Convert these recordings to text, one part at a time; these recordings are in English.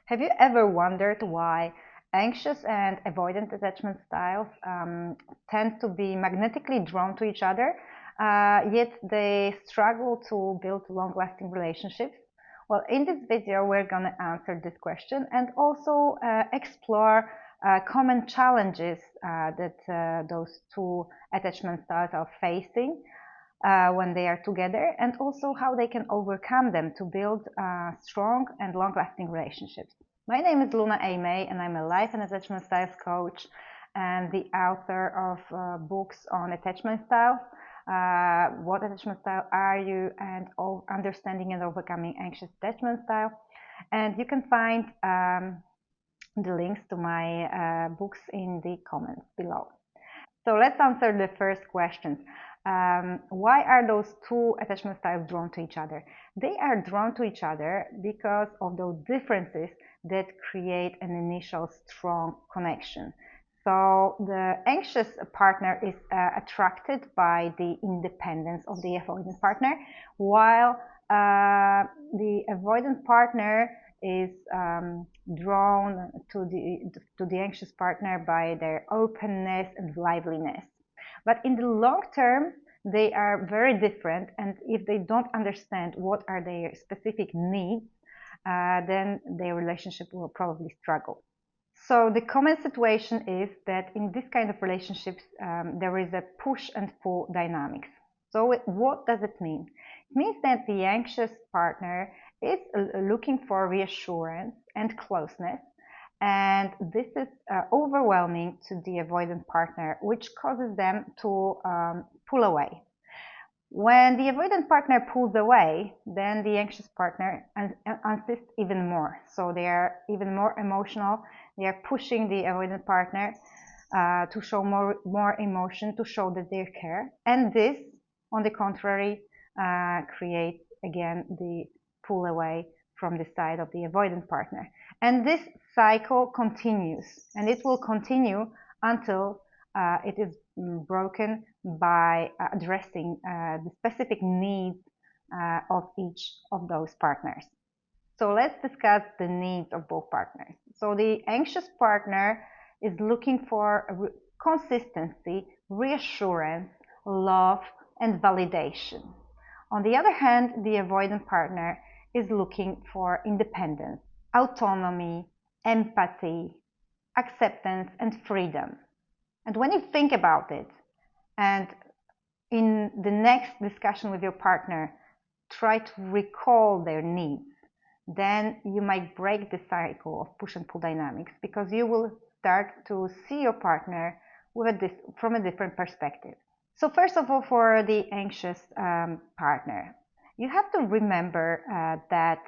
Have you ever wondered why anxious and avoidant attachment styles tend to be magnetically drawn to each other, yet they struggle to build long-lasting relationships? Well, in this video, we're going to answer this question and also explore common challenges that those two attachment styles are facing when they are together, and also how they can overcome them to build strong and long-lasting relationships. My name is Luna A. May, and I'm a life and attachment styles coach and the author of books on attachment styles. What attachment style are you, and understanding and overcoming anxious attachment style. And you can find the links to my books in the comments below. So let's answer the first questions. Why are those two attachment styles drawn to each other? They are drawn to each other because of those differences that create an initial strong connection. So the anxious partner is attracted by the independence of the avoidant partner, while the avoidant partner is drawn to the anxious partner by their openness and liveliness. But in the long term, they are very different, and if they don't understand what are their specific needs, then their relationship will probably struggle. So the common situation is that in this kind of relationships, there is a push and pull dynamics. So what does it mean? It means that the anxious partner is looking for reassurance and closeness, and this is overwhelming to the avoidant partner, which causes them to pull away. When the avoidant partner pulls away, then the anxious partner insists even more. So they are even more emotional. They are pushing the avoidant partner to show more emotion, to show that they care. And this, on the contrary, creates again the pull away from the side of the avoidant partner. And this cycle continues, and it will continue until it is broken by addressing the specific needs of each of those partners. So let's discuss the needs of both partners. So the anxious partner is looking for consistency, reassurance, love, and validation. On the other hand, the avoidant partner is looking for independence, autonomy, empathy, acceptance, and freedom. And when you think about it, and in the next discussion with your partner, try to recall their needs, then you might break the cycle of push and pull dynamics, because you will start to see your partner from a different perspective. So first of all, for the anxious partner, you have to remember that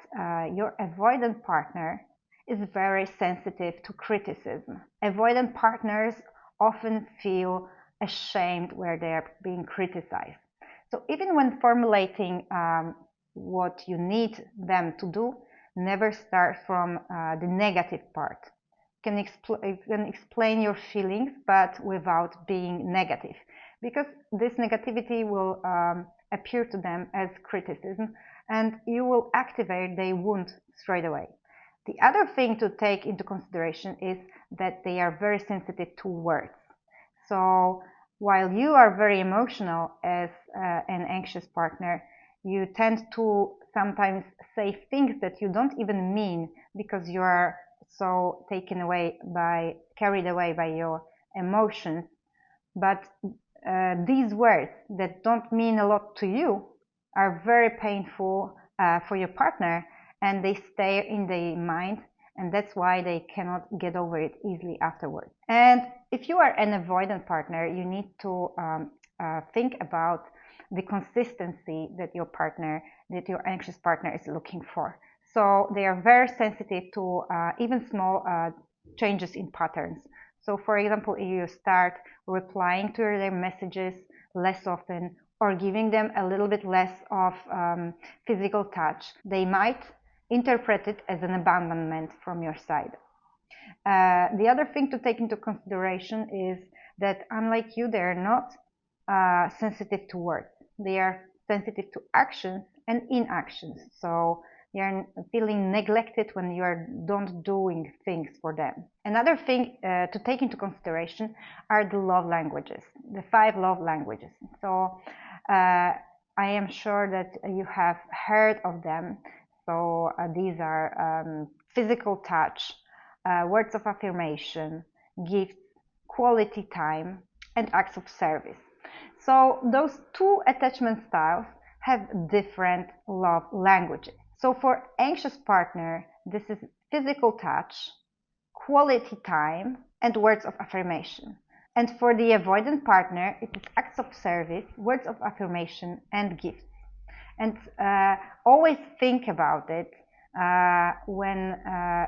your avoidant partner is very sensitive to criticism. Avoidant partners often feel ashamed where they are being criticized. So even when formulating what you need them to do, never start from the negative part. You can explain your feelings, but without being negative, because this negativity will appear to them as criticism, and you will activate their wound straight away. The other thing to take into consideration is that they are very sensitive to words. So while you are very emotional as an anxious partner, you tend to sometimes say things that you don't even mean, because you are so carried away by your emotions. But these words that don't mean a lot to you are very painful for your partner, and they stay in their mind, and that's why they cannot get over it easily afterwards. And if you are an avoidant partner, you need to think about the consistency that your anxious partner is looking for. So they are very sensitive to even small changes in patterns. So for example, if you start replying to their messages less often, or giving them a little bit less of physical touch, they might interpret it as an abandonment from your side. The other thing to take into consideration is that, unlike you, they are not sensitive to words. They are sensitive to actions and inactions. So You're feeling neglected when you're not doing things for them. Another thing to take into consideration are the love languages, the 5 love languages. So I am sure that you have heard of them. So these are physical touch, words of affirmation, gifts, quality time, and acts of service. So those 2 attachment styles have different love languages. So for anxious partner, this is physical touch, quality time, and words of affirmation. And for the avoidant partner, it is acts of service, words of affirmation, and gifts. And always think about it when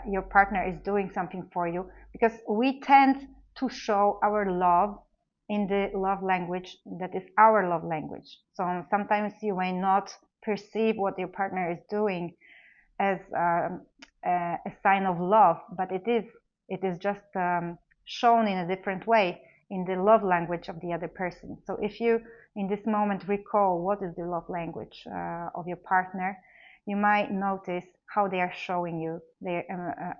your partner is doing something for you, because we tend to show our love in the love language that is our love language. So sometimes you may not perceive what your partner is doing as a sign of love, but it is just shown in a different way in the love language of the other person. So if you in this moment recall what is the love language of your partner, you might notice how they are showing you their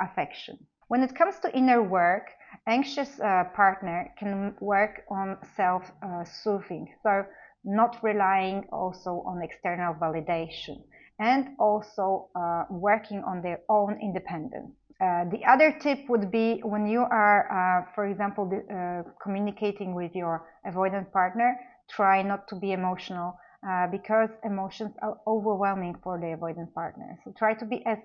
affection. When it comes to inner work, anxious partner can work on self-soothing, so not relying also on external validation, and also working on their own independence. The other tip would be when you are, for example, communicating with your avoidant partner, try not to be emotional because emotions are overwhelming for the avoidant partner. So try to be as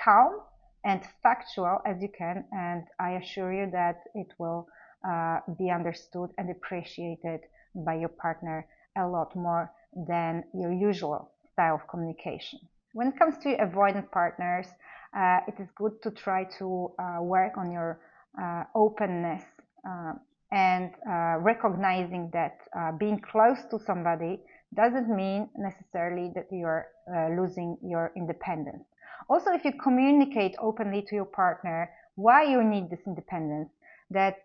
calm and factual as you can, and I assure you that it will be understood and appreciated by your partner a lot more than your usual style of communication. When it comes to avoidant partners, it is good to try to work on your openness and recognizing that being close to somebody doesn't mean necessarily that you're losing your independence. Also, if you communicate openly to your partner why you need this independence, that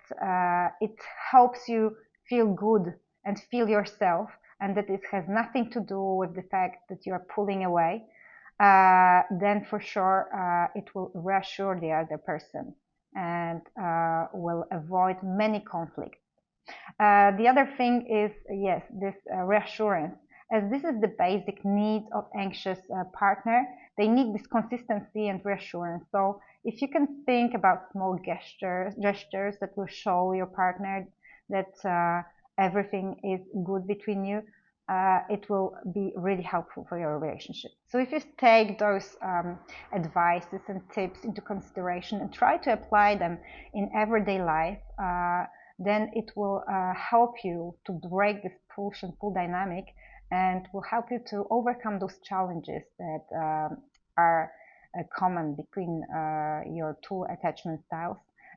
it helps you feel good and feel yourself, and that it has nothing to do with the fact that you are pulling away, then for sure it will reassure the other person and will avoid many conflicts. The other thing is, yes, this reassurance, as this is the basic need of anxious partner. They need this consistency and reassurance. So if you can think about small gestures that will show your partner that everything is good between you, it will be really helpful for your relationship. So if you take those advices and tips into consideration and try to apply them in everyday life, then it will help you to break this push and pull dynamic, and will help you to overcome those challenges that are common between your 2 attachment styles,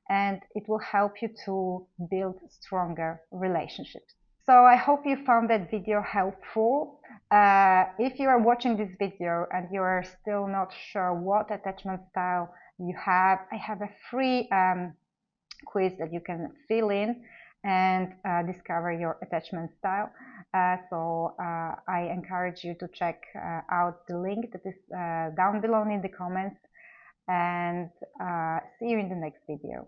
and it will help you to build stronger relationships. So I hope you found that video helpful. If you are watching this video and you are still not sure what attachment style you have, I have a free quiz that you can fill in and discover your attachment style. So I encourage you to check out the link that is down below in the comments, and see you in the next video.